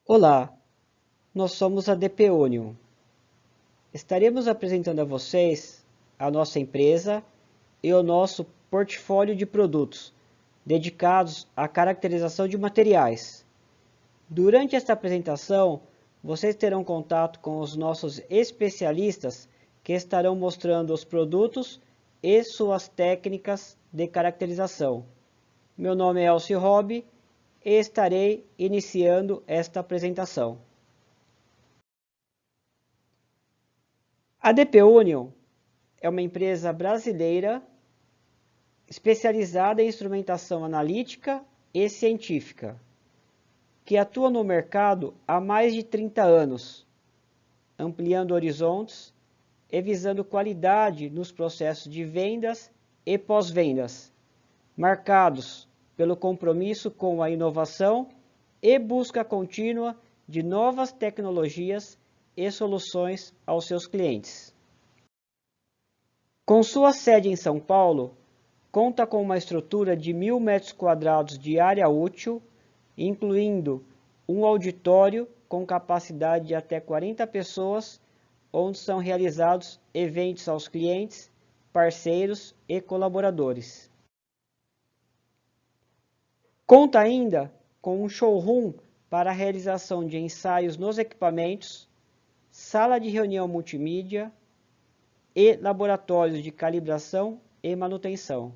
Olá, nós somos a DP Union. Estaremos apresentando a vocês a nossa empresa e o nosso portfólio de produtos dedicados à caracterização de materiais. Durante esta apresentação, vocês terão contato com os nossos especialistas que estarão mostrando os produtos e suas técnicas de caracterização. Meu nome é Elcio Robi e estarei iniciando esta apresentação. A DP Union é uma empresa brasileira especializada em instrumentação analítica e científica, que atua no mercado há mais de 30 anos, ampliando horizontes e visando qualidade nos processos de vendas e pós-vendas, marcados pelo compromisso com a inovação e busca contínua de novas tecnologias e soluções aos seus clientes. Com sua sede em São Paulo, conta com uma estrutura de 1.000 metros quadrados de área útil, incluindo um auditório com capacidade de até 40 pessoas, onde são realizados eventos aos clientes, parceiros e colaboradores. Conta ainda com um showroom para a realização de ensaios nos equipamentos, sala de reunião multimídia e laboratórios de calibração e manutenção.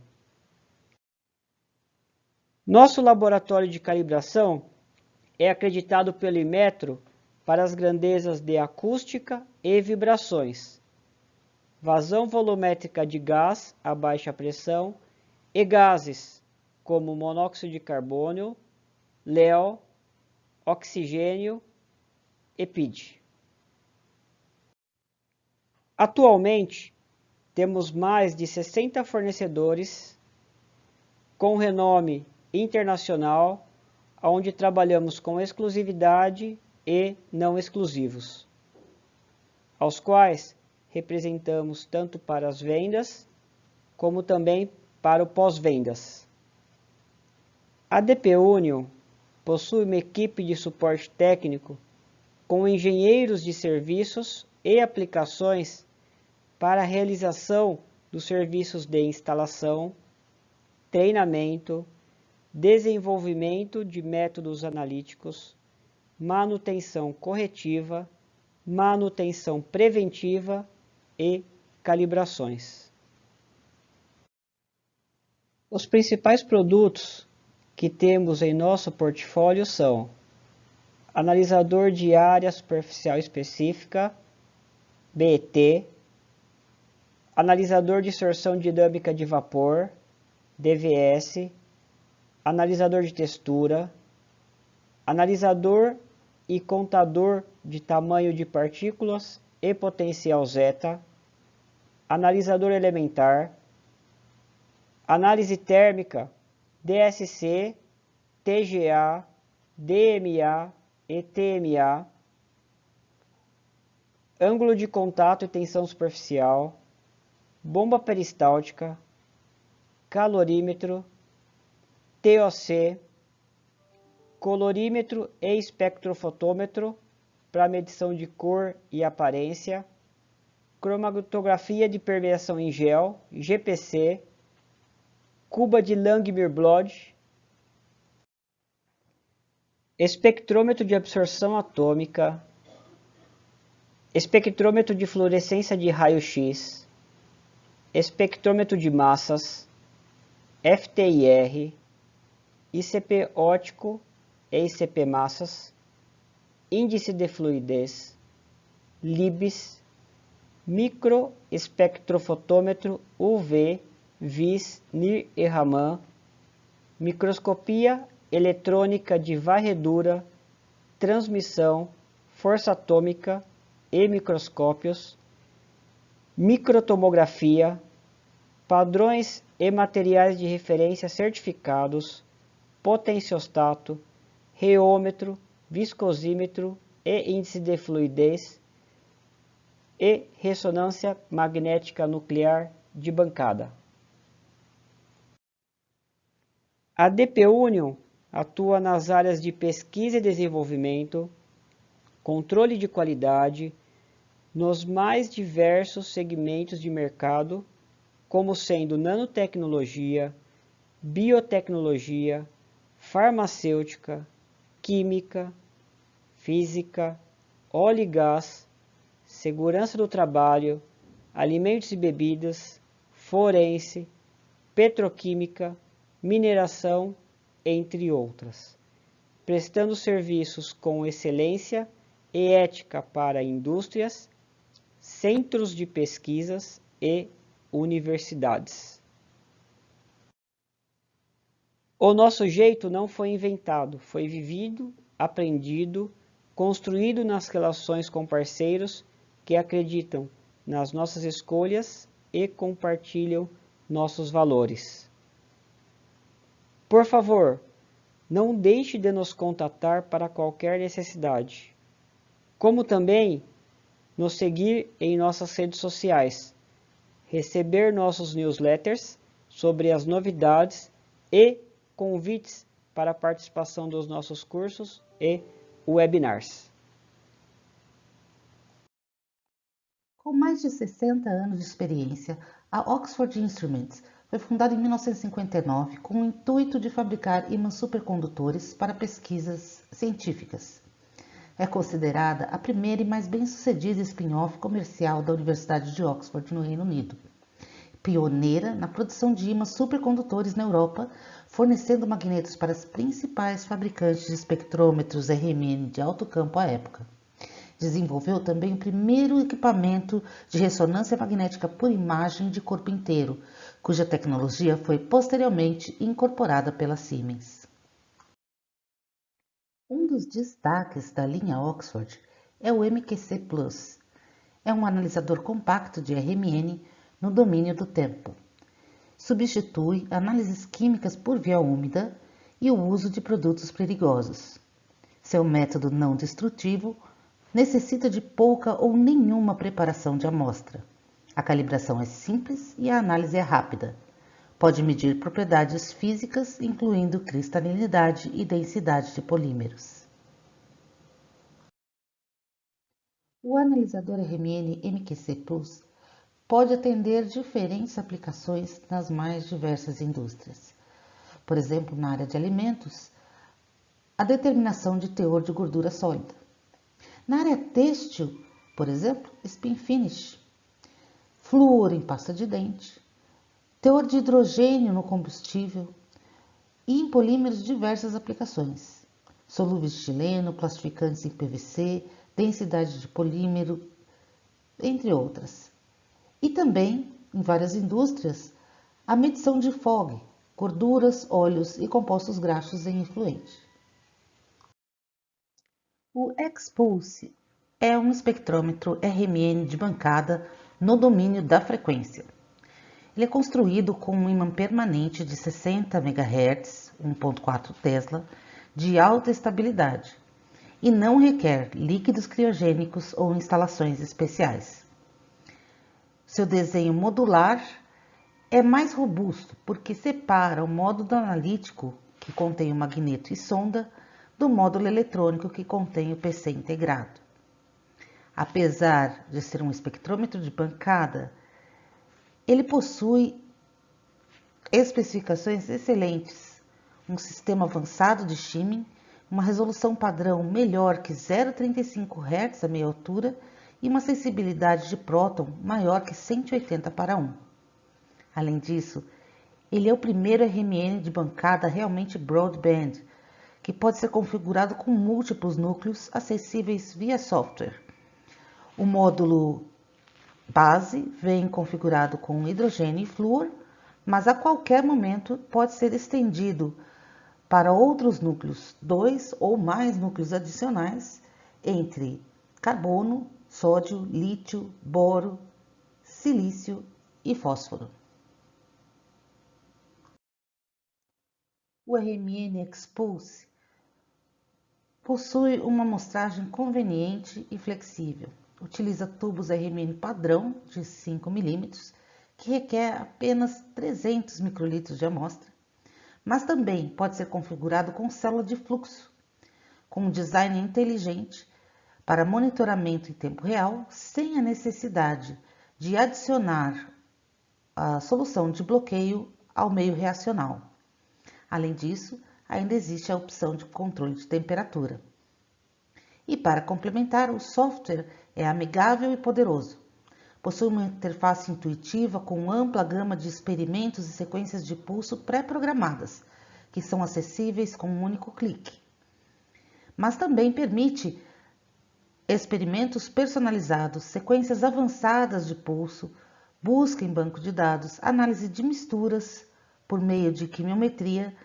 Nosso laboratório de calibração é acreditado pelo Inmetro para as grandezas de acústica e vibrações, vazão volumétrica de gás a baixa pressão e gases como monóxido de carbono, Léo, oxigênio e PID. Atualmente, temos mais de 60 fornecedores com renome internacional, onde trabalhamos com exclusividade e não exclusivos, aos quais representamos tanto para as vendas, como também para o pós-vendas. A DP Union possui uma equipe de suporte técnico com engenheiros de serviços e aplicações para a realização dos serviços de instalação, treinamento, desenvolvimento de métodos analíticos, manutenção corretiva, manutenção preventiva e calibrações. Os principais produtos que temos em nosso portfólio são analisador de área superficial específica, BET, analisador de distorção dinâmica de vapor, DVS, analisador de textura, analisador e contador de tamanho de partículas e potencial zeta, analisador elementar, análise térmica, DSC, TGA, DMA e TMA, ângulo de contato e tensão superficial, bomba peristáltica, calorímetro, TOC, colorímetro e espectrofotômetro para medição de cor e aparência, cromatografia de permeação em gel, GPC, cuba de Langmuir-Bloch, espectrômetro de absorção atômica, espectrômetro de fluorescência de raio-x, espectrômetro de massas, FTIR, ICP óptico e ICP massas, índice de fluidez, LIBS, microespectrofotômetro UV, VIS, NIR e Raman, microscopia eletrônica de varredura, transmissão, força atômica e microscópios, microtomografia, padrões e materiais de referência certificados, potenciostato, reômetro, viscosímetro e índice de fluidez e ressonância magnética nuclear de bancada. A DP Union atua nas áreas de pesquisa e desenvolvimento, controle de qualidade nos mais diversos segmentos de mercado, como sendo nanotecnologia, biotecnologia, farmacêutica, química, física, óleo e gás, segurança do trabalho, alimentos e bebidas, forense, petroquímica, mineração, entre outras, prestando serviços com excelência e ética para indústrias, centros de pesquisas e universidades. O nosso jeito não foi inventado, foi vivido, aprendido, construído nas relações com parceiros que acreditam nas nossas escolhas e compartilham nossos valores. Por favor, não deixe de nos contatar para qualquer necessidade, como também nos seguir em nossas redes sociais, receber nossos newsletters sobre as novidades e convites para a participação dos nossos cursos e webinars. Com mais de 60 anos de experiência, a Oxford Instruments foi fundada em 1959 com o intuito de fabricar ímãs supercondutores para pesquisas científicas. É considerada a primeira e mais bem-sucedida spin-off comercial da Universidade de Oxford, no Reino Unido. Pioneira na produção de ímãs supercondutores na Europa, fornecendo magnetos para as principais fabricantes de espectrômetros RMN de alto campo à época. Desenvolveu também o primeiro equipamento de ressonância magnética por imagem de corpo inteiro, cuja tecnologia foi posteriormente incorporada pela Siemens. Um dos destaques da linha Oxford é o MQC Plus. É um analisador compacto de RMN no domínio do tempo. Substitui análises químicas por via úmida e o uso de produtos perigosos. Seu método não destrutivo necessita de pouca ou nenhuma preparação de amostra. A calibração é simples e a análise é rápida. Pode medir propriedades físicas, incluindo cristalinidade e densidade de polímeros. O analisador RMN MQC Plus pode atender diferentes aplicações nas mais diversas indústrias. Por exemplo, na área de alimentos, a determinação de teor de gordura sólida. Na área têxtil, por exemplo, spin finish, flúor em pasta de dente, teor de hidrogênio no combustível e em polímeros de diversas aplicações, solúveis de etileno, plastificantes em PVC, densidade de polímero, entre outras. E também, em várias indústrias, a medição de FOG, gorduras, óleos e compostos graxos em efluente. O X-Pulse é um espectrômetro RMN de bancada no domínio da frequência. Ele é construído com um ímã permanente de 60 MHz, 1.4 Tesla, de alta estabilidade e não requer líquidos criogênicos ou instalações especiais. Seu desenho modular é mais robusto porque separa o módulo analítico, que contém o magneto e sonda, do módulo eletrônico que contém o PC integrado. Apesar de ser um espectrômetro de bancada, ele possui especificações excelentes, um sistema avançado de shimming, uma resolução padrão melhor que 0,35 Hz a meia altura e uma sensibilidade de próton maior que 180:1. Além disso, ele é o primeiro RMN de bancada realmente broadband, que pode ser configurado com múltiplos núcleos acessíveis via software. O módulo base vem configurado com hidrogênio e flúor, mas a qualquer momento pode ser estendido para outros núcleos, 2 ou mais núcleos adicionais, entre carbono, sódio, lítio, boro, silício e fósforo. O RMN X-Pulse possui uma amostragem conveniente e flexível. Utiliza tubos RMN padrão de 5 mm, que requer apenas 300 microlitros de amostra, mas também pode ser configurado com célula de fluxo, com um design inteligente para monitoramento em tempo real, sem a necessidade de adicionar a solução de bloqueio ao meio reacional. Além disso, ainda existe a opção de controle de temperatura. E para complementar, o software é amigável e poderoso. Possui uma interface intuitiva com ampla gama de experimentos e sequências de pulso pré-programadas, que são acessíveis com um único clique. Mas também permite experimentos personalizados, sequências avançadas de pulso, busca em banco de dados, análise de misturas por meio de quimiometria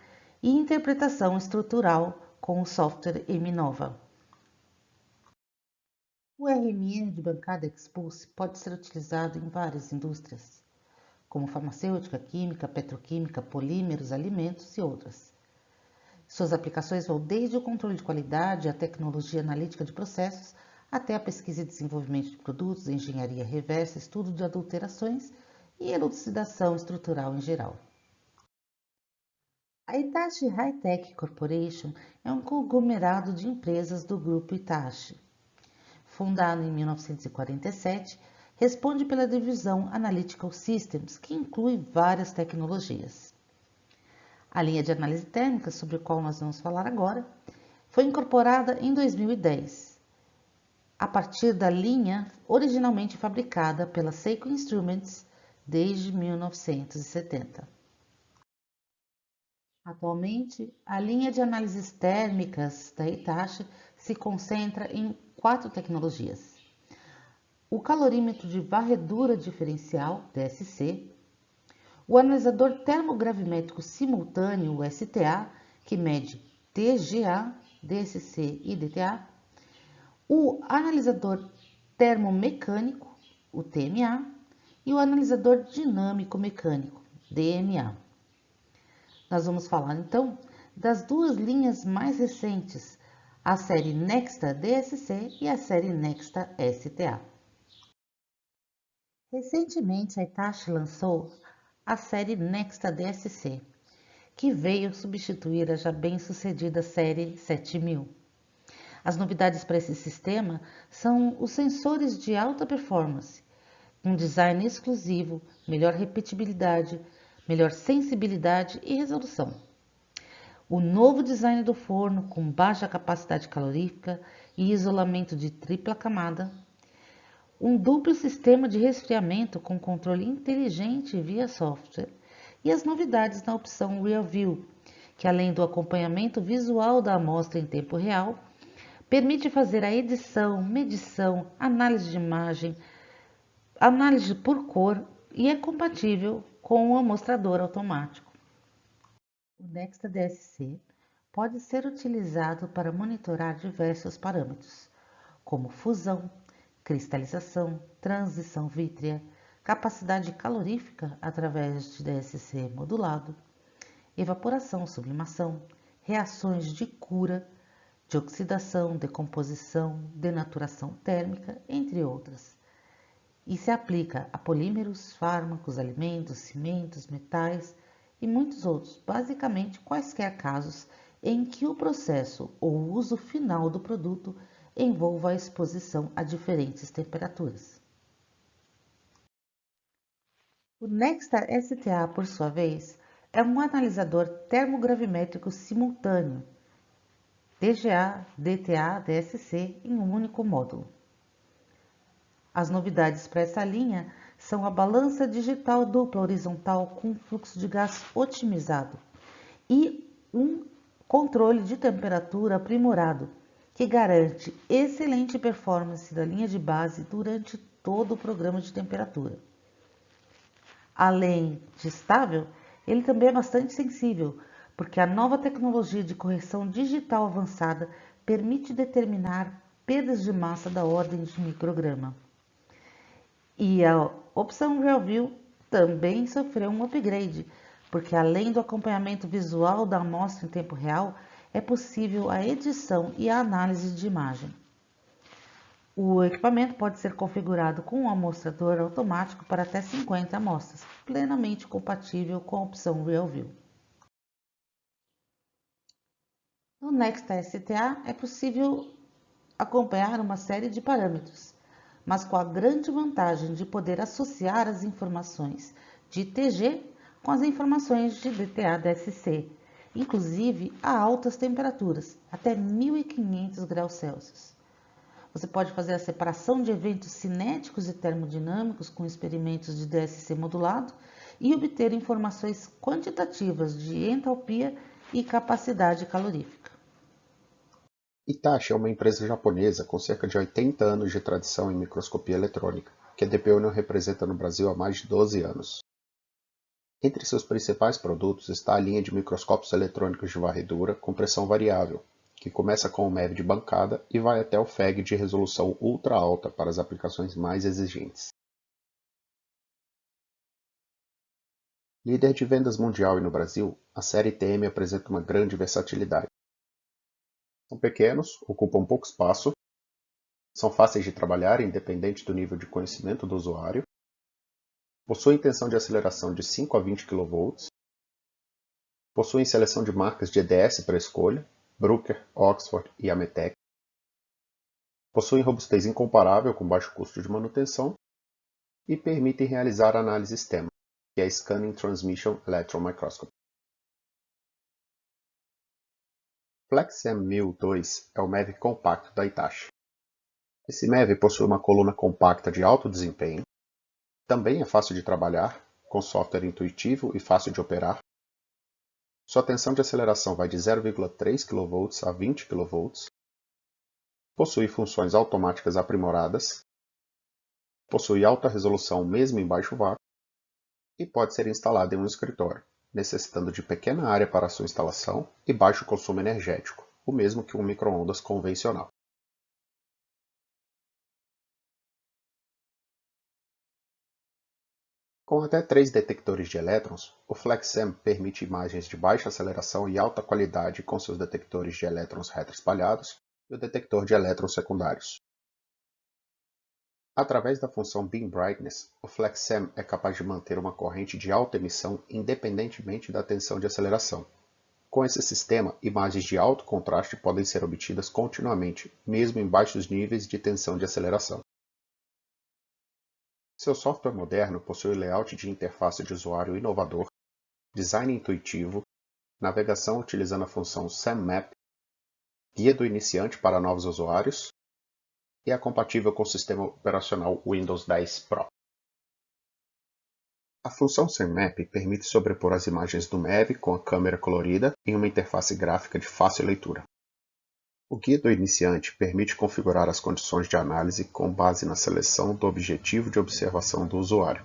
e interpretação estrutural com o software MNOVA. O RMN de bancada Expulse pode ser utilizado em várias indústrias, como farmacêutica, química, petroquímica, polímeros, alimentos e outras. Suas aplicações vão desde o controle de qualidade, a tecnologia analítica de processos, até a pesquisa e desenvolvimento de produtos, engenharia reversa, estudo de adulterações e elucidação estrutural em geral. A Hitachi High-Tech Corporation é um conglomerado de empresas do grupo Hitachi. Fundado em 1947, responde pela divisão Analytical Systems, que inclui várias tecnologias. A linha de análise térmica, sobre a qual nós vamos falar agora, foi incorporada em 2010, a partir da linha originalmente fabricada pela Seiko Instruments desde 1970. Atualmente, a linha de análises térmicas da Hitachi se concentra em 4 tecnologias: o calorímetro de varredura diferencial, DSC, o analisador termogravimétrico simultâneo, o STA, que mede TGA, DSC e DTA, o analisador termomecânico, o TMA, e o analisador dinâmico mecânico, DMA. Nós vamos falar então das 2 linhas mais recentes, a série Nexta DSC e a série Nexta STA. Recentemente, a Hitachi lançou a série Nexta DSC, que veio substituir a já bem-sucedida série 7000. As novidades para esse sistema são os sensores de alta performance, um design exclusivo, melhor repetibilidade, melhor sensibilidade e resolução. O novo design do forno com baixa capacidade calorífica e isolamento de tripla camada, um duplo sistema de resfriamento com controle inteligente via software e as novidades na opção Real View, que além do acompanhamento visual da amostra em tempo real, permite fazer a edição, medição, análise de imagem, análise por cor e é compatível com o amostrador automático. O Nexta DSC pode ser utilizado para monitorar diversos parâmetros, como fusão, cristalização, transição vítrea, capacidade calorífica através de DSC modulado, evaporação, sublimação, reações de cura, de oxidação, decomposição, denaturação térmica, entre outras. E se aplica a polímeros, fármacos, alimentos, cimentos, metais e muitos outros, basicamente quaisquer casos em que o processo ou o uso final do produto envolva a exposição a diferentes temperaturas. O Nexta STA, por sua vez, é um analisador termogravimétrico simultâneo, TGA, DTA, DSC em um único módulo. As novidades para essa linha são a balança digital dupla horizontal com fluxo de gás otimizado e um controle de temperatura aprimorado, que garante excelente performance da linha de base durante todo o programa de temperatura. Além de estável, ele também é bastante sensível, porque a nova tecnologia de correção digital avançada permite determinar perdas de massa da ordem de micrograma. E a opção Real View também sofreu um upgrade, porque além do acompanhamento visual da amostra em tempo real, é possível a edição e a análise de imagem. O equipamento pode ser configurado com um amostrador automático para até 50 amostras, plenamente compatível com a opção Real View. No Nexta STA é possível acompanhar uma série de parâmetros, mas com a grande vantagem de poder associar as informações de ITG com as informações de DTA-DSC, inclusive a altas temperaturas, até 1500 graus Celsius. Você pode fazer a separação de eventos cinéticos e termodinâmicos com experimentos de DSC modulado e obter informações quantitativas de entalpia e capacidade calorífica. Hitachi é uma empresa japonesa com cerca de 80 anos de tradição em microscopia eletrônica, que a DP Union representa no Brasil há mais de 12 anos. Entre seus principais produtos está a linha de microscópios eletrônicos de varredura com pressão variável, que começa com o MEV de bancada e vai até o FEG de resolução ultra alta para as aplicações mais exigentes. Líder de vendas mundial e no Brasil, a série TM apresenta uma grande versatilidade. São pequenos, ocupam pouco espaço, são fáceis de trabalhar independente do nível de conhecimento do usuário, possuem tensão de aceleração de 5 a 20 kV, possuem seleção de marcas de EDS para escolha, Bruker, Oxford e Ametec, possuem robustez incomparável com baixo custo de manutenção e permitem realizar a análise STEM, que é Scanning Transmission Electron Microscopy. FlexM 1002 é o MEV compacto da Hitachi. Esse MEV possui uma coluna compacta de alto desempenho, também é fácil de trabalhar, com software intuitivo e fácil de operar. Sua tensão de aceleração vai de 0,3 kV a 20 kV, possui funções automáticas aprimoradas, possui alta resolução mesmo em baixo vácuo e pode ser instalado em um escritório, necessitando de pequena área para sua instalação e baixo consumo energético, o mesmo que um micro-ondas convencional. Com até 3 detectores de elétrons, o FlexM permite imagens de baixa aceleração e alta qualidade com seus detectores de elétrons retroespalhados e o detector de elétrons secundários. Através da função Beam Brightness, o FlexM é capaz de manter uma corrente de alta emissão independentemente da tensão de aceleração. Com esse sistema, imagens de alto contraste podem ser obtidas continuamente, mesmo em baixos níveis de tensão de aceleração. Seu software moderno possui layout de interface de usuário inovador, design intuitivo, navegação utilizando a função SAMMap, guia do iniciante para novos usuários e é compatível com o sistema operacional Windows 10 Pro. A função SAMMap permite sobrepor as imagens do MEV com a câmera colorida em uma interface gráfica de fácil leitura. O guia do iniciante permite configurar as condições de análise com base na seleção do objetivo de observação do usuário.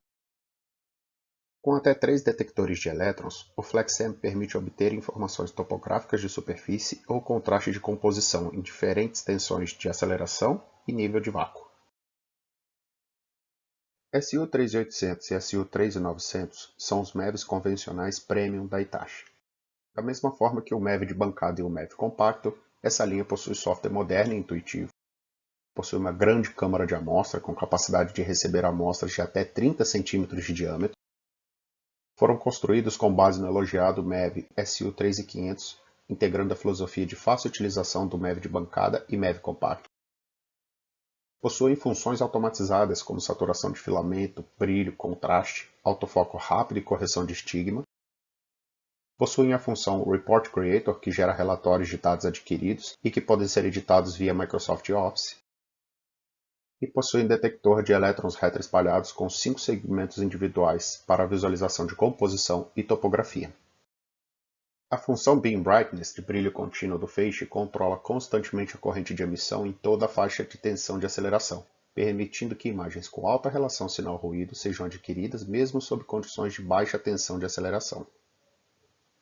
Com até 3 detectores de elétrons, o FlexM permite obter informações topográficas de superfície ou contraste de composição em diferentes tensões de aceleração e nível de vácuo. SU3800 e SU3900 são os MEVs convencionais Premium da Hitachi. Da mesma forma que o MEV de bancada e o MEV compacto, essa linha possui software moderno e intuitivo, possui uma grande câmara de amostra com capacidade de receber amostras de até 30 cm de diâmetro, foram construídos com base no elogiado MEV SU3500, integrando a filosofia de fácil utilização do MEV de bancada e MEV compacto. Possuem funções automatizadas como saturação de filamento, brilho, contraste, autofoco rápido e correção de estigma. Possuem a função Report Creator, que gera relatórios de dados adquiridos e que podem ser editados via Microsoft Office. E possuem detector de elétrons retroespalhados com 5 segmentos individuais para a visualização de composição e topografia. A função Beam Brightness de brilho contínuo do feixe controla constantemente a corrente de emissão em toda a faixa de tensão de aceleração, permitindo que imagens com alta relação sinal-ruído sejam adquiridas mesmo sob condições de baixa tensão de aceleração.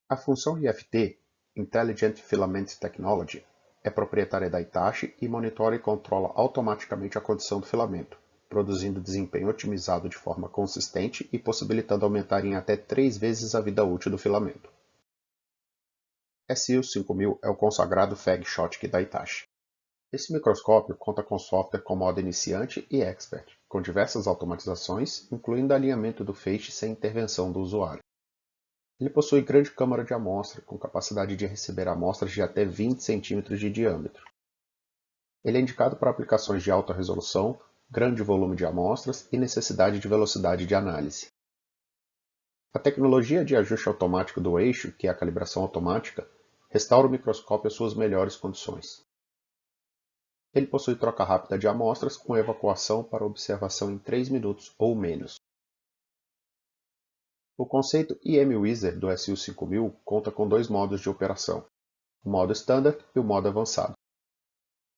A função IFT, Intelligent Filament Technology, é proprietária da Hitachi e monitora e controla automaticamente a condição do filamento, produzindo desempenho otimizado de forma consistente e possibilitando aumentar em até 3 vezes a vida útil do filamento. SU5000 é o consagrado FEG Schottky da Hitachi. Esse microscópio conta com software com modo iniciante e expert, com diversas automatizações, incluindo alinhamento do feixe sem intervenção do usuário. Ele possui grande câmara de amostra, com capacidade de receber amostras de até 20 cm de diâmetro. Ele é indicado para aplicações de alta resolução, grande volume de amostras e necessidade de velocidade de análise. A tecnologia de ajuste automático do eixo, que é a calibração automática, restaura o microscópio às suas melhores condições. Ele possui troca rápida de amostras com evacuação para observação em 3 minutos ou menos. O conceito EM-Wizard do SU5000 conta com 2 modos de operação, o modo Standard e o modo Avançado.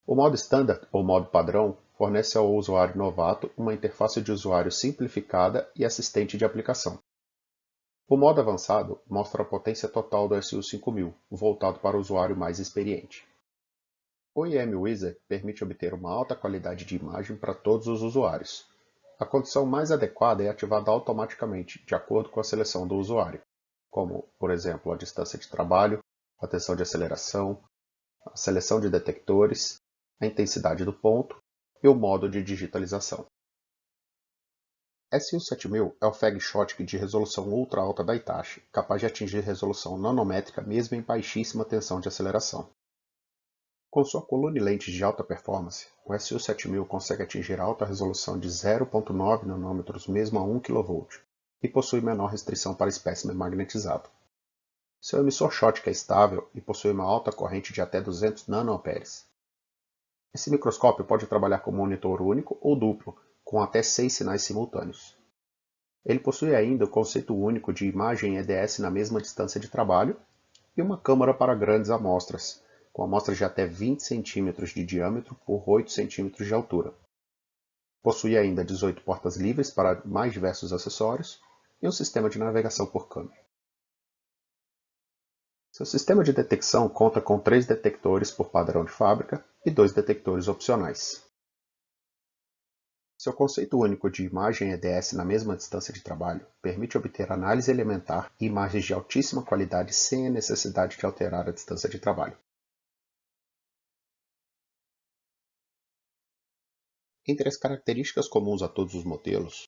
O modo Standard, ou modo padrão, fornece ao usuário novato uma interface de usuário simplificada e assistente de aplicação. O modo Avançado mostra a potência total do SU5000, voltado para o usuário mais experiente. O EM-Wizard permite obter uma alta qualidade de imagem para todos os usuários. A condição mais adequada é ativada automaticamente, de acordo com a seleção do usuário, como, por exemplo, a distância de trabalho, a tensão de aceleração, a seleção de detectores, a intensidade do ponto e o modo de digitalização. SU7000 é o flagship de resolução ultra alta da Hitachi, capaz de atingir resolução nanométrica mesmo em baixíssima tensão de aceleração. Com sua coluna e lentes de alta performance, o SU7000 consegue atingir alta resolução de 0,9 nanômetros mesmo a 1 kV e possui menor restrição para espécimen magnetizado. Seu emissor Schottky é estável e possui uma alta corrente de até 200 nanoamperes. Esse microscópio pode trabalhar com monitor único ou duplo, com até 6 sinais simultâneos. Ele possui ainda o conceito único de imagem EDS na mesma distância de trabalho e uma câmara para grandes amostras, com amostras de até 20 cm de diâmetro por 8 cm de altura. Possui ainda 18 portas livres para mais diversos acessórios e um sistema de navegação por câmera. Seu sistema de detecção conta com 3 detectores por padrão de fábrica e 2 detectores opcionais. Seu conceito único de imagem EDS na mesma distância de trabalho permite obter análise elementar e imagens de altíssima qualidade sem a necessidade de alterar a distância de trabalho. Entre as características comuns a todos os modelos,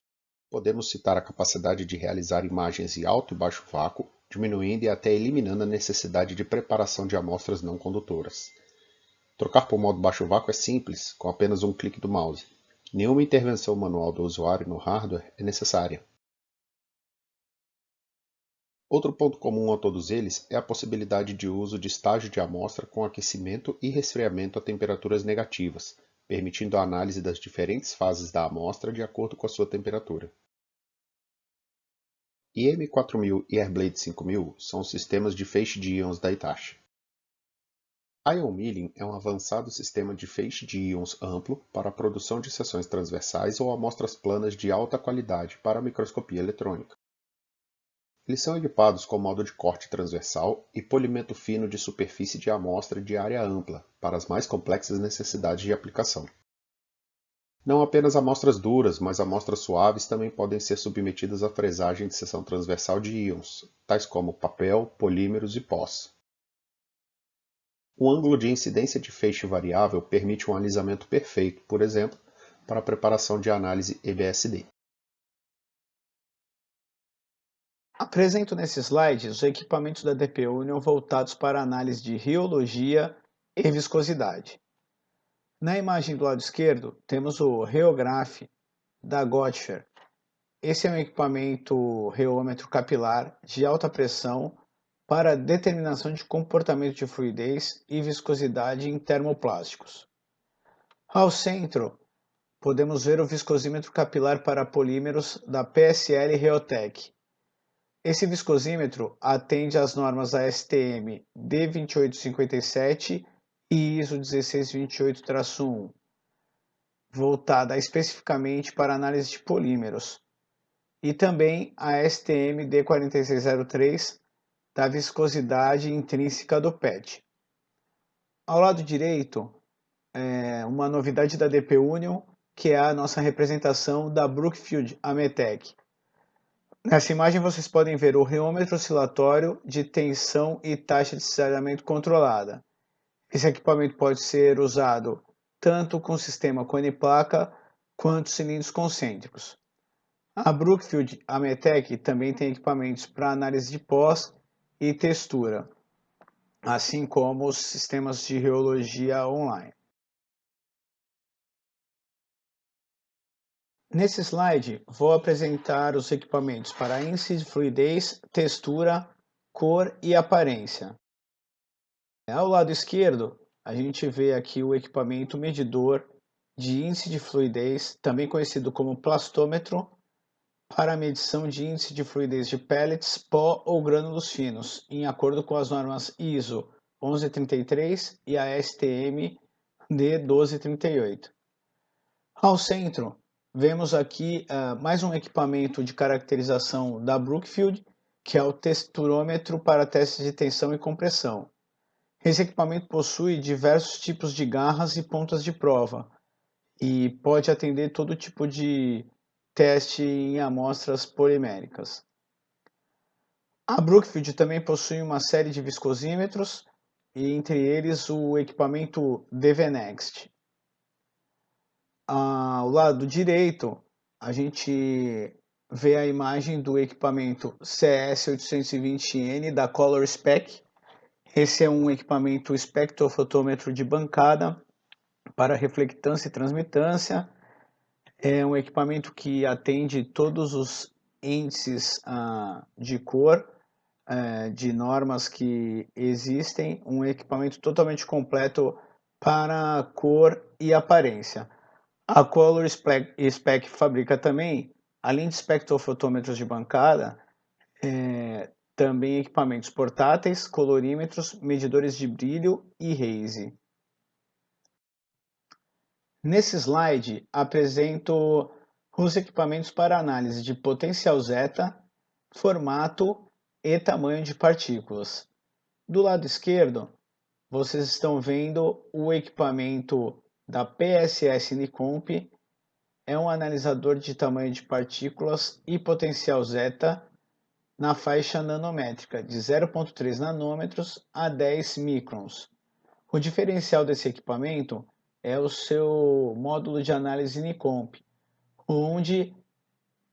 podemos citar a capacidade de realizar imagens em alto e baixo vácuo, diminuindo e até eliminando a necessidade de preparação de amostras não condutoras. Trocar para o modo baixo vácuo é simples, com apenas um clique do mouse. Nenhuma intervenção manual do usuário no hardware é necessária. Outro ponto comum a todos eles é a possibilidade de uso de estágio de amostra com aquecimento e resfriamento a temperaturas negativas, permitindo a análise das diferentes fases da amostra de acordo com a sua temperatura. EM4000 e Airblade 5000 são os sistemas de feixe de íons da Hitachi. Ion Milling é um avançado sistema de feixe de íons amplo para a produção de seções transversais ou amostras planas de alta qualidade para a microscopia eletrônica. Eles são equipados com modo de corte transversal e polimento fino de superfície de amostra de área ampla para as mais complexas necessidades de aplicação. Não apenas amostras duras, mas amostras suaves também podem ser submetidas à fresagem de seção transversal de íons, tais como papel, polímeros e pós. Um ângulo de incidência de feixe variável permite um alisamento perfeito, por exemplo, para a preparação de análise EBSD. Apresento nesse slide os equipamentos da DP Union voltados para análise de riologia e viscosidade. Na imagem do lado esquerdo, temos o Rheograph da Gottfer. Esse é um equipamento reômetro capilar de alta pressão para determinação de comportamento de fluidez e viscosidade em termoplásticos. Ao centro, podemos ver o viscosímetro capilar para polímeros da PSL Reotec. Esse viscosímetro atende às normas ASTM D2857 e ISO 1628-1, voltada especificamente para análise de polímeros, e também a ASTM D4603 da viscosidade intrínseca do PET. Ao lado direito, uma novidade da DP Union, que é a nossa representação da Brookfield Ametec. Nessa imagem vocês podem ver o reômetro oscilatório de tensão e taxa de cesseamento controlada. Esse equipamento pode ser usado tanto com sistema cone-placa quanto cilindros concêntricos. A Brookfield Ametec também tem equipamentos para análise de pós e textura, assim como os sistemas de reologia online. Nesse slide, vou apresentar os equipamentos para índice de fluidez, textura, cor e aparência. Ao lado esquerdo, a gente vê aqui o equipamento medidor de índice de fluidez, também conhecido como plastômetro, para a medição de índice de fluidez de pellets, pó ou grânulos finos, em acordo com as normas ISO 1133 e a STM D1238. Ao centro, vemos aqui mais um equipamento de caracterização da Brookfield, que é o texturômetro para testes de tensão e compressão. Esse equipamento possui diversos tipos de garras e pontas de prova e pode atender todo tipo de teste em amostras poliméricas. A Brookfield também possui uma série de viscosímetros, e entre eles o equipamento DVNext. Ao lado direito, a gente vê a imagem do equipamento CS820N da Color Spec. Esse é um equipamento espectrofotômetro de bancada para reflectância e transmitância. É um equipamento que atende todos os índices de cor, de normas que existem. Um equipamento totalmente completo para cor e aparência. A Color Spec fabrica também, além de espectrofotômetros de bancada, também equipamentos portáteis, colorímetros, medidores de brilho e haze. Nesse slide, apresento os equipamentos para análise de potencial zeta, formato e tamanho de partículas. Do lado esquerdo, vocês estão vendo o equipamento da PSS Nicomp. É um analisador de tamanho de partículas e potencial zeta na faixa nanométrica de 0,3 nanômetros a 10 microns. O diferencial desse equipamento é o seu módulo de análise Nicomp, onde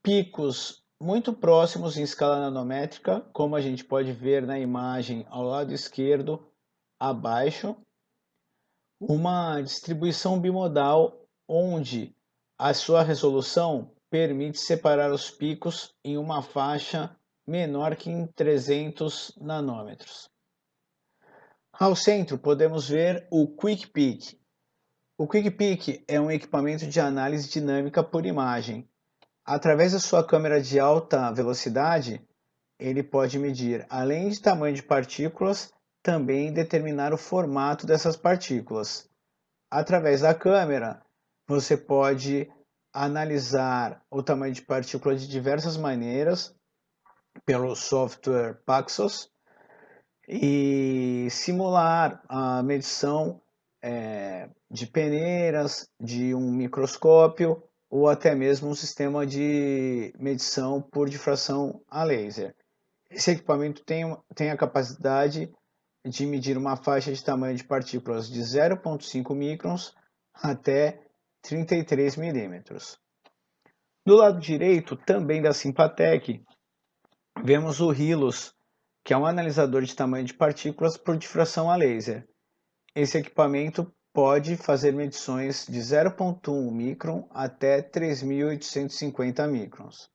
picos muito próximos em escala nanométrica, como a gente pode ver na imagem ao lado esquerdo, abaixo, uma distribuição bimodal onde a sua resolução permite separar os picos em uma faixa menor que em 300 nanômetros. Ao centro podemos ver o Quick Peak. O Quick Peak é um equipamento de análise dinâmica por imagem. Através da sua câmera de alta velocidade, ele pode medir, além de tamanho de partículas, também determinar o formato dessas partículas. Através da câmera, você pode analisar o tamanho de partícula de diversas maneiras pelo software Paxos e simular a medição de peneiras, de um microscópio ou até mesmo um sistema de medição por difração a laser. Esse equipamento tem a capacidade de medir uma faixa de tamanho de partículas de 0,5 microns até 33 milímetros. Do lado direito, também da Sympatec, vemos o Hilus, que é um analisador de tamanho de partículas por difração a laser. Esse equipamento pode fazer medições de 0,1 micron até 3.850 microns.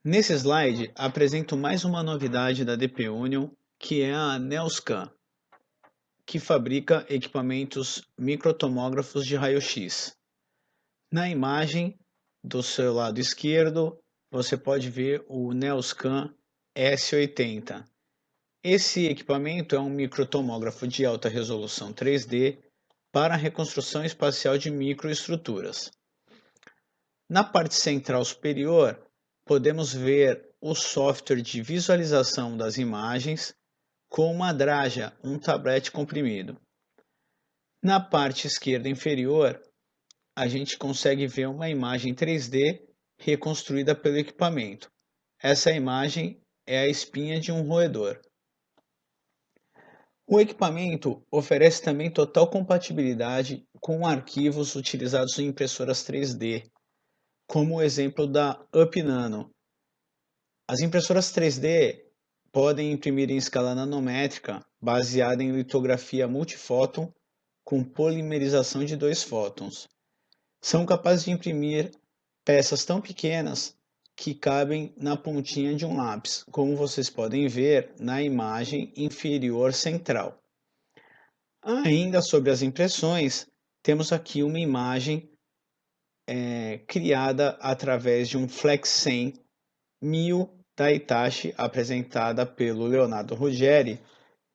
Nesse slide, apresento mais uma novidade da DP Union, que é a Neoscan, que fabrica equipamentos microtomógrafos de raio-x. Na imagem do seu lado esquerdo, você pode ver o Neoscan S80. Esse equipamento é um microtomógrafo de alta resolução 3D para a reconstrução espacial de microestruturas. Na parte central superior, podemos ver o software de visualização das imagens com uma Draja, um tablete comprimido. Na parte esquerda inferior, a gente consegue ver uma imagem 3D reconstruída pelo equipamento. Essa imagem é a espinha de um roedor. O equipamento oferece também total compatibilidade com arquivos utilizados em impressoras 3D, como o exemplo da UpNano. As impressoras 3D podem imprimir em escala nanométrica, baseada em litografia multifóton com polimerização de 2 fótons. são capazes de imprimir peças tão pequenas que cabem na pontinha de um lápis, como vocês podem ver na imagem inferior central. Ainda sobre as impressões, temos aqui uma imagem criada através de um FlexSen 1000 da Hitachi, apresentada pelo Leonardo Ruggeri,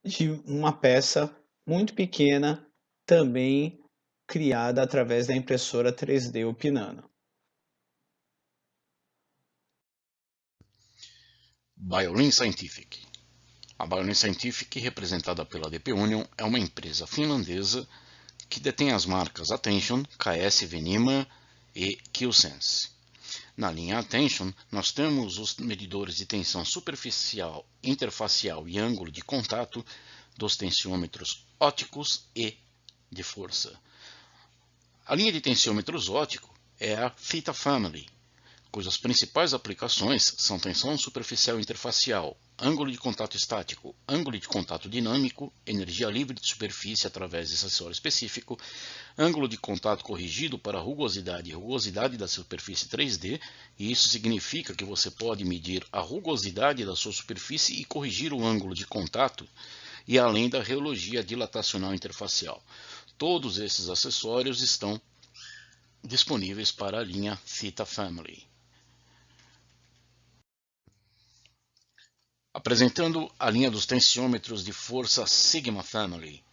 de uma peça muito pequena, também criada através da impressora 3D Opinano. Biolin Scientific. A Biolin Scientific, representada pela DP Union, é uma empresa finlandesa que detém as marcas Attention, KS Venima e QSense. Na linha Attention, nós temos os medidores de tensão superficial, interfacial e ângulo de contato dos tensiômetros ópticos e de força. A linha de tensiômetros ópticos é a Theta Family, cujas principais aplicações são tensão superficial interfacial, ângulo de contato estático, ângulo de contato dinâmico, energia livre de superfície através de sensor específico, ângulo de contato corrigido para rugosidade e rugosidade da superfície 3D, e isso significa que você pode medir a rugosidade da sua superfície e corrigir o ângulo de contato, e além da reologia dilatacional interfacial. Todos esses acessórios estão disponíveis para a linha Theta Family. Apresentando a linha dos tensiômetros de força Sigma Family,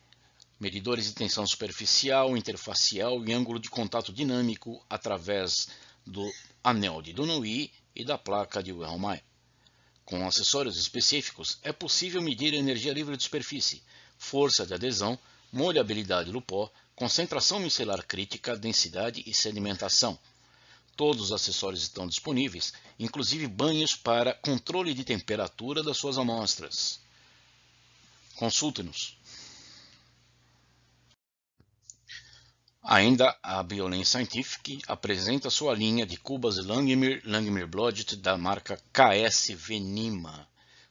medidores de tensão superficial, interfacial e ângulo de contato dinâmico através do anel de Dunaway e da placa de Wilhelm. Com acessórios específicos, é possível medir energia livre de superfície, força de adesão, molhabilidade do pó, concentração micelar crítica, densidade e sedimentação. Todos os acessórios estão disponíveis, inclusive banhos para controle de temperatura das suas amostras. Consulte-nos. Ainda a Biolin Scientific apresenta sua linha de cubas Langmuir Blodgett da marca KS Venima,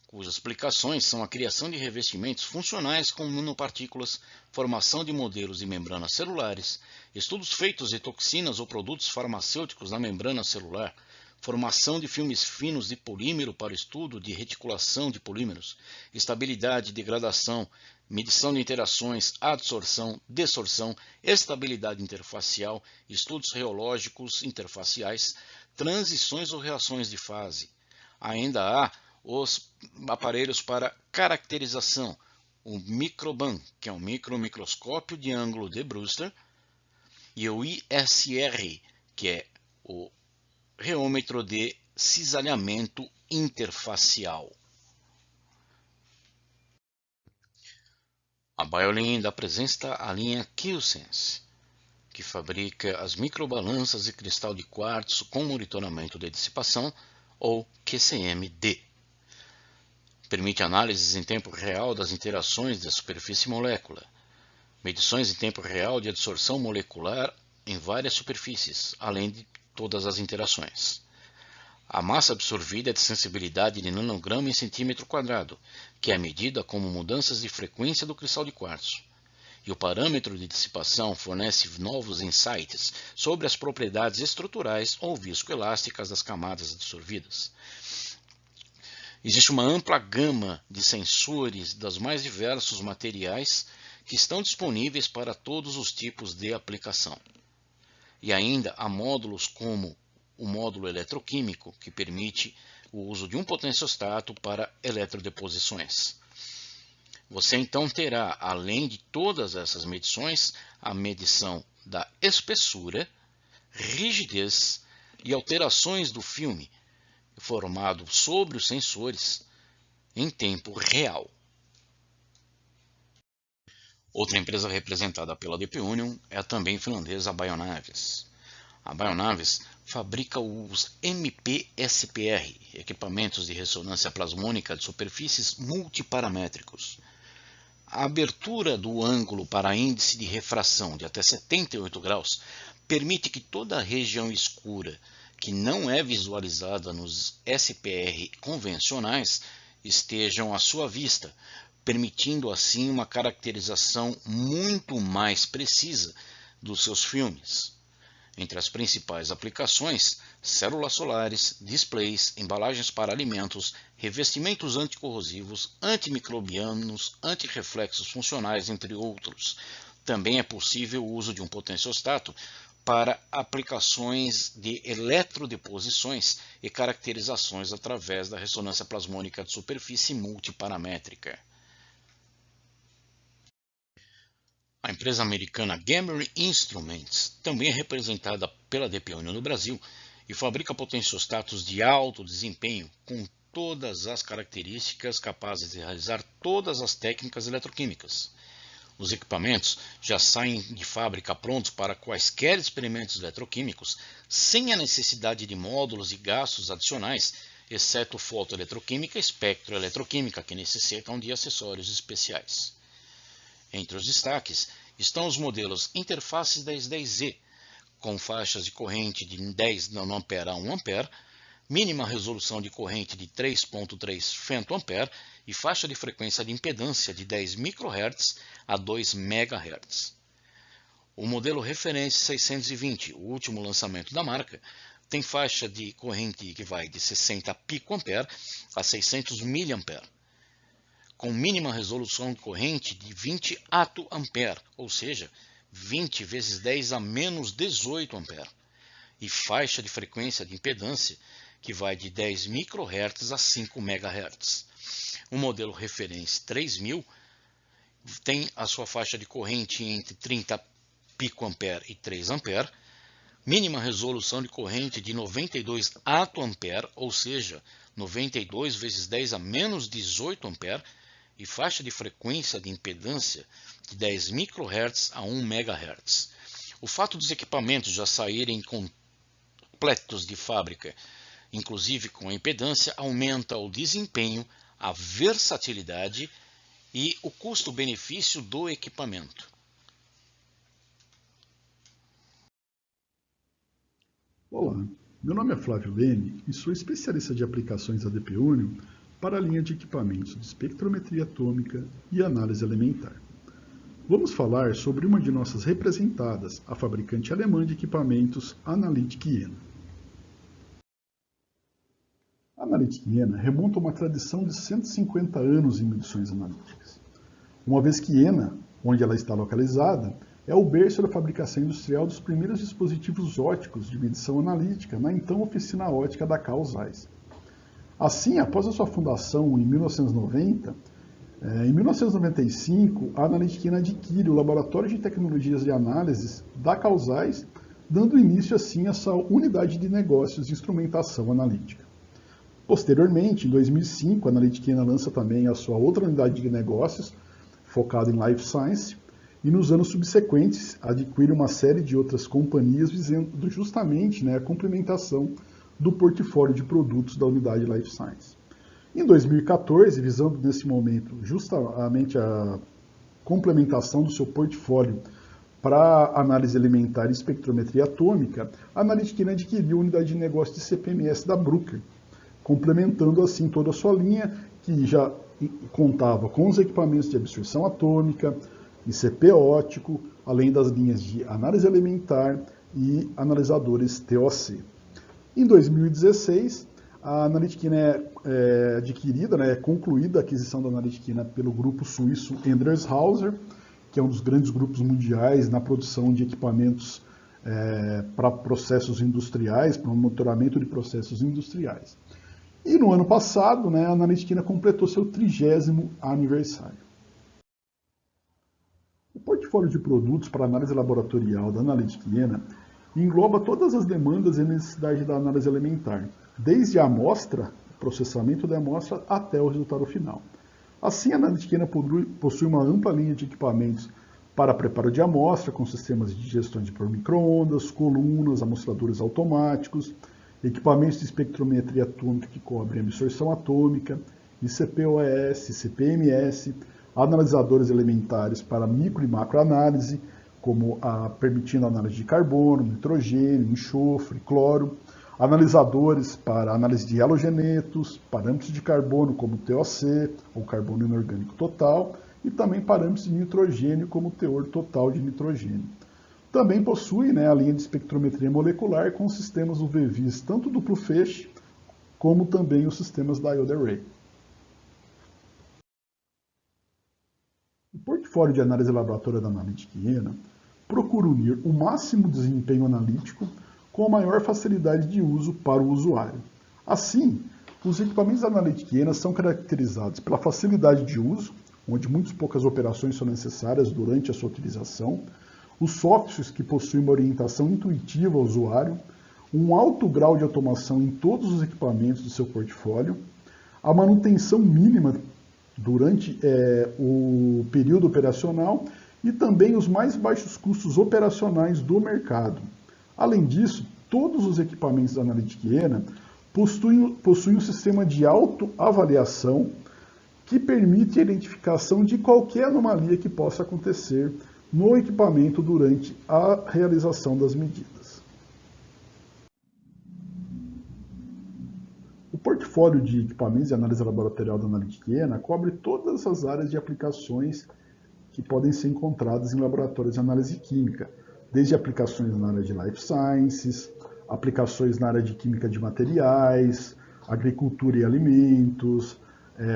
cujas aplicações são a criação de revestimentos funcionais com nanopartículas, formação de modelos de membranas celulares, estudos feitos de toxinas ou produtos farmacêuticos na membrana celular, formação de filmes finos de polímero para o estudo de reticulação de polímeros, estabilidade e degradação, medição de interações, adsorção, desorção, estabilidade interfacial, estudos reológicos interfaciais, transições ou reações de fase. Ainda há os aparelhos para caracterização, o Microban, que é um microscópio de ângulo de Brewster, e o ISR, que é o reômetro de cisalhamento interfacial. A Biolin ainda apresenta a linha QSense, que fabrica as microbalanças de cristal de quartzo com monitoramento de dissipação, ou QCM-D. Permite análises em tempo real das interações da superfície molécula, medições em tempo real de adsorção molecular em várias superfícies, além de todas as interações. A massa absorvida é de sensibilidade de nanograma em centímetro quadrado, que é medida como mudanças de frequência do cristal de quartzo. E o parâmetro de dissipação fornece novos insights sobre as propriedades estruturais ou viscoelásticas das camadas absorvidas. Existe uma ampla gama de sensores dos mais diversos materiais que estão disponíveis para todos os tipos de aplicação. E ainda há módulos como o módulo eletroquímico, que permite o uso de um potenciostato para eletrodeposições. Você então terá, além de todas essas medições, a medição da espessura, rigidez e alterações do filme, formado sobre os sensores em tempo real. Outra empresa representada pela DP Union é a também finlandesa Bionavis. A Bionavis fabrica os MPSPR, equipamentos de ressonância plasmônica de superfícies multiparamétricos. A abertura do ângulo para índice de refração de até 78 graus permite que toda a região escura que não é visualizada nos SPR convencionais estejam à sua vista, permitindo assim uma caracterização muito mais precisa dos seus filmes. Entre as principais aplicações, células solares, displays, embalagens para alimentos, revestimentos anticorrosivos, antimicrobianos, antirreflexos funcionais, entre outros. Também é possível o uso de um potenciostato para aplicações de eletrodeposições e caracterizações através da ressonância plasmônica de superfície multiparamétrica. A empresa americana Gamma Instruments também é representada pela DP-Union no Brasil e fabrica potenciostatos de alto desempenho com todas as características capazes de realizar todas as técnicas eletroquímicas. Os equipamentos já saem de fábrica prontos para quaisquer experimentos eletroquímicos, sem a necessidade de módulos e gastos adicionais, exceto fotoeletroquímica e espectroeletroquímica, que necessitam de acessórios especiais. Entre os destaques estão os modelos interfaces 1010Z, com faixas de corrente de 10 nA a 1 A, mínima resolução de corrente de 3.3 FA e faixa de frequência de impedância de 10 microHz a 2 MHz. O modelo referência 620, o último lançamento da marca, tem faixa de corrente que vai de 60 pA a 600 mA, com mínima resolução de corrente de 20 AtoA, ou seja, 20 vezes 10 a menos 18 A, e faixa de frequência de impedância que vai de 10 microHz a 5 MHz. O modelo referência 3000 tem a sua faixa de corrente entre 30 pA e 3 A, mínima resolução de corrente de 92 AtoA, ou seja, 92 vezes 10 a menos 18 A, e faixa de frequência de impedância de 10 microHz a 1 MHz. O fato dos equipamentos já saírem completos de fábrica, inclusive com a impedância, aumenta o desempenho, a versatilidade e o custo-benefício do equipamento. Olá, meu nome é Flávio Leme e sou especialista de aplicações da DP-Union para a linha de equipamentos de espectrometria atômica e análise elementar. Vamos falar sobre uma de nossas representadas, a fabricante alemã de equipamentos Analytic Jena. A Analytic Jena remonta a uma tradição de 150 anos em medições analíticas, uma vez que Jena, onde ela está localizada, é o berço da fabricação industrial dos primeiros dispositivos óticos de medição analítica na então Oficina Ótica da Carl Zeiss. Assim, após a sua fundação em 1990, em 1995, a Analytic Jena adquire o Laboratório de Tecnologias de Análises da Carl Zeiss, dando início assim a sua unidade de negócios de instrumentação analítica. Posteriormente, em 2005, a Analytic Jena lança também a sua outra unidade de negócios, focada em Life Science, e nos anos subsequentes adquire uma série de outras companhias visando justamente a complementação do portfólio de produtos da unidade Life Science. Em 2014, visando nesse momento justamente a complementação do seu portfólio para análise elementar e espectrometria atômica, a Analytic Jena adquiriu a unidade de negócio de CPMS da Bruker, complementando assim toda a sua linha, que já contava com os equipamentos de absorção atômica, ICP óptico, além das linhas de análise elementar e analisadores TOC. Em 2016, a Analytic Jena é adquirida, é concluída a aquisição da Analytic Jena pelo grupo suíço Endress-Hauser, que é um dos grandes grupos mundiais na produção de equipamentos para processos industriais, para o monitoramento de processos industriais. E no ano passado, a Analytic Jena completou seu 30º aniversário. O portfólio de produtos para análise laboratorial da Analytic Jena engloba todas as demandas e necessidades da análise elementar, desde a amostra, o processamento da amostra, até o resultado final. Assim, a Analytic Jena possui uma ampla linha de equipamentos para preparo de amostra, com sistemas de digestão por micro-ondas, colunas, amostradores automáticos, equipamentos de espectrometria atômica que cobrem absorção atômica, ICP-OES, ICP-MS, analisadores elementares para micro e macroanálise, como permitindo a análise de carbono, nitrogênio, enxofre, cloro, analisadores para análise de halogenetos, parâmetros de carbono como TOC, ou carbono inorgânico total, e também parâmetros de nitrogênio como teor total de nitrogênio. Também possui, né, a linha de espectrometria molecular com sistemas UV-Vis, tanto duplo feixe, como também os sistemas Diode Array. O portfólio de análise laboratória da Analytic Iena procura unir o máximo desempenho analítico com a maior facilidade de uso para o usuário. Assim, os equipamentos da Analytic Iena são caracterizados pela facilidade de uso, onde muitas poucas operações são necessárias durante a sua utilização, os softwares que possuem uma orientação intuitiva ao usuário, um alto grau de automação em todos os equipamentos do seu portfólio, a manutenção mínima durante o período operacional e também os mais baixos custos operacionais do mercado. Além disso, todos os equipamentos da Analytic Iena possuem um sistema de autoavaliação que permite a identificação de qualquer anomalia que possa acontecer no equipamento durante a realização das medidas. O portfólio de equipamentos de análise laboratorial da Analytic Iena cobre todas as áreas de aplicações que podem ser encontradas em laboratórios de análise química, desde aplicações na área de life sciences, aplicações na área de química de materiais, agricultura e alimentos,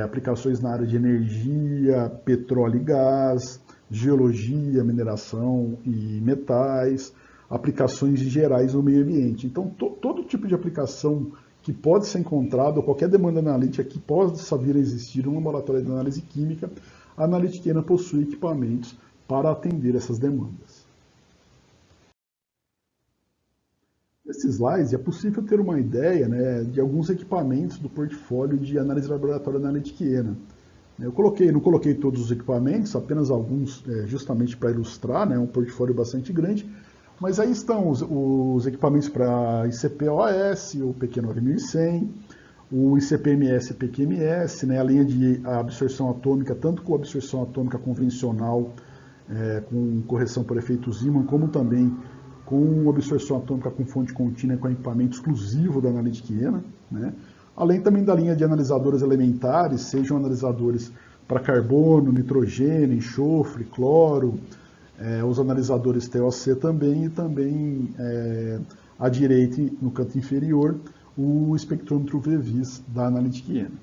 aplicações na área de energia, petróleo e gás, geologia, mineração e metais, aplicações gerais no meio ambiente. Então, todo tipo de aplicação que pode ser encontrado, ou qualquer demanda analítica que possa vir a existir em um laboratório de análise química, a Analytic Iena possui equipamentos para atender essas demandas. Nesse slide é possível ter uma ideia, né, de alguns equipamentos do portfólio de análise laboratória da Analytic Iena. Eu não coloquei todos os equipamentos, apenas alguns justamente para ilustrar, né, um portfólio bastante grande, mas aí estão os equipamentos para ICP-OS, o PQ9100, o ICP-MS e PQMS, né, a linha de absorção atômica, tanto com absorção atômica convencional, com correção por efeito Zeeman, como também com absorção atômica com fonte contínua, com equipamento exclusivo da Analytic Iena, né? Além também da linha de analisadores elementares, sejam analisadores para carbono, nitrogênio, enxofre, cloro, os analisadores TOC também, e também à direita, no canto inferior, o espectrômetro UV-Vis da Analytic Iena.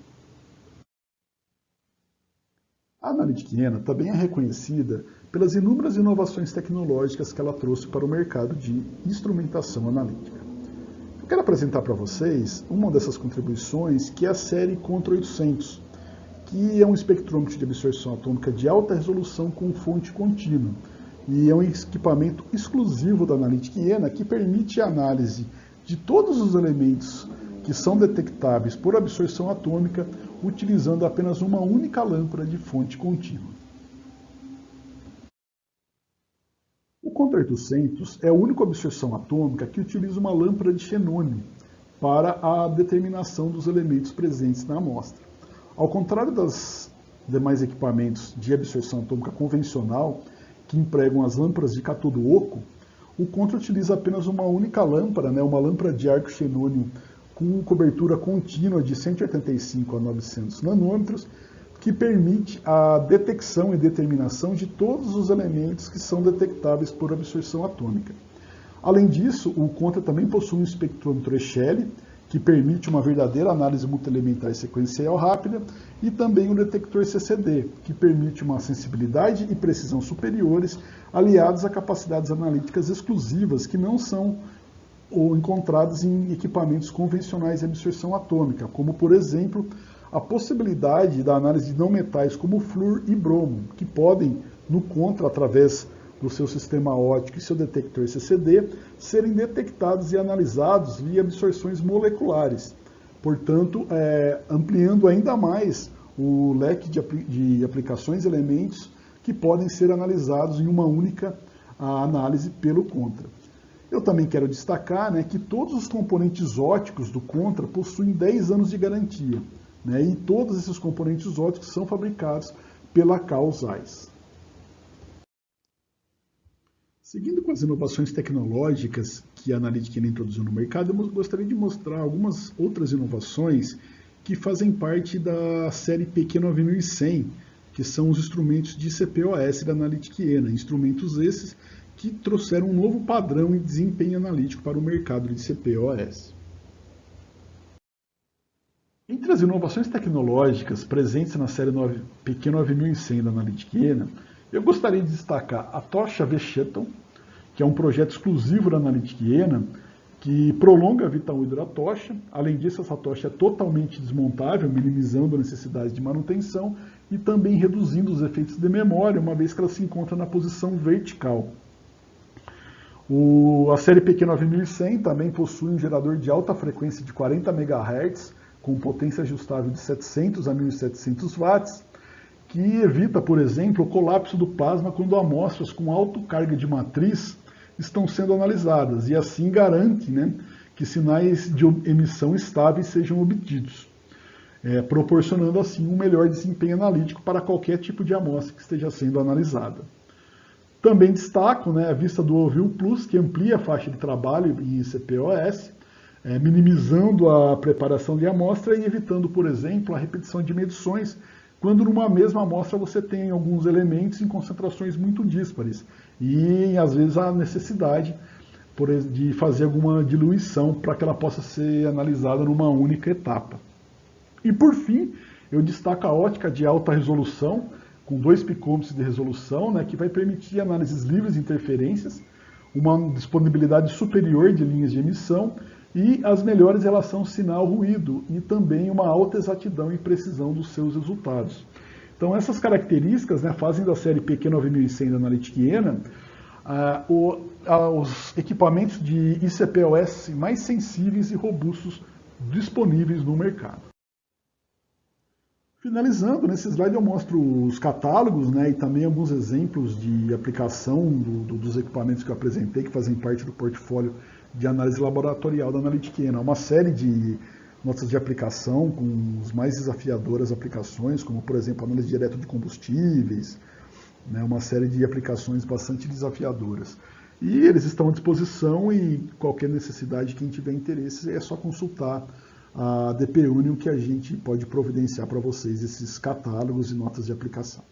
A Analytic Iena também é reconhecida pelas inúmeras inovações tecnológicas que ela trouxe para o mercado de instrumentação analítica. Eu quero apresentar para vocês uma dessas contribuições, que é a série Contra 800, que é um espectrômetro de absorção atômica de alta resolução com fonte contínua, e é um equipamento exclusivo da Analytic Iena que permite a análise de todos os elementos que são detectáveis por absorção atômica utilizando apenas uma única lâmpada de fonte contínua. O Contra 800 é a única absorção atômica que utiliza uma lâmpada de xenônio para a determinação dos elementos presentes na amostra. Ao contrário dos demais equipamentos de absorção atômica convencional, que empregam as lâmpadas de cátodo oco, o Contra utiliza apenas uma única lâmpada, né, uma lâmpada de arco xenônio com cobertura contínua de 185 a 900 nanômetros, que permite a detecção e determinação de todos os elementos que são detectáveis por absorção atômica. Além disso, o Contra também possui um espectrômetro Echelle, que permite uma verdadeira análise multielementar e sequencial rápida, e também um detector CCD, que permite uma sensibilidade e precisão superiores, aliados a capacidades analíticas exclusivas que não são encontradas em equipamentos convencionais de absorção atômica, como, por exemplo, a possibilidade da análise de não metais como flúor e bromo, que podem, no Contra, através do seu sistema óptico e seu detector CCD, serem detectados e analisados via absorções moleculares, portanto, ampliando ainda mais o leque de aplicações e elementos que podem ser analisados em uma única análise pelo Contra. Eu também quero destacar, né, que todos os componentes ópticos do Contra possuem 10 anos de garantia, né, e todos esses componentes ópticos são fabricados pela Carl Zeiss. Seguindo com as inovações tecnológicas que a Analytic Iena introduziu no mercado, eu gostaria de mostrar algumas outras inovações que fazem parte da série PQ9100, que são os instrumentos de ICP-OS da Analytic Iena, instrumentos esses que trouxeram um novo padrão e desempenho analítico para o mercado de CPOS. Entre as inovações tecnológicas presentes na série PQ9100 da Analytics, eu gostaria de destacar a tocha V-Shuttle, que é um projeto exclusivo da Analytics, que prolonga a vida útil da tocha. Além disso, essa tocha é totalmente desmontável, minimizando a necessidade de manutenção e também reduzindo os efeitos de memória, uma vez que ela se encontra na posição vertical. A série PQ9100 também possui um gerador de alta frequência de 40 MHz, com potência ajustável de 700 a 1.700 watts, que evita, por exemplo, o colapso do plasma quando amostras com alta carga de matriz estão sendo analisadas, e assim garante, que sinais de emissão estáveis sejam obtidos, proporcionando assim um melhor desempenho analítico para qualquer tipo de amostra que esteja sendo analisada. Também destaco a vista do Ovil Plus, que amplia a faixa de trabalho em CPOS, minimizando a preparação de amostra e evitando, por exemplo, a repetição de medições, quando numa mesma amostra você tem alguns elementos em concentrações muito díspares e, às vezes, a necessidade de fazer alguma diluição para que ela possa ser analisada numa única etapa. E, por fim, eu destaco a ótica de alta resolução, com 2 picômetros de resolução, que vai permitir análises livres de interferências, uma disponibilidade superior de linhas de emissão e as melhores relações sinal-ruído e também uma alta exatidão e precisão dos seus resultados. Então essas características fazem da série PQ9100 da Analytics os equipamentos de ICPOS mais sensíveis e robustos disponíveis no mercado. Finalizando, nesse slide eu mostro os catálogos e também alguns exemplos de aplicação dos equipamentos que eu apresentei, que fazem parte do portfólio de análise laboratorial da Analytics. Uma série de notas de aplicação com as mais desafiadoras aplicações, como por exemplo análise direta de combustíveis, uma série de aplicações bastante desafiadoras. E eles estão à disposição e qualquer necessidade, quem tiver interesse, é só consultar a DP Union que a gente pode providenciar para vocês esses catálogos e notas de aplicação.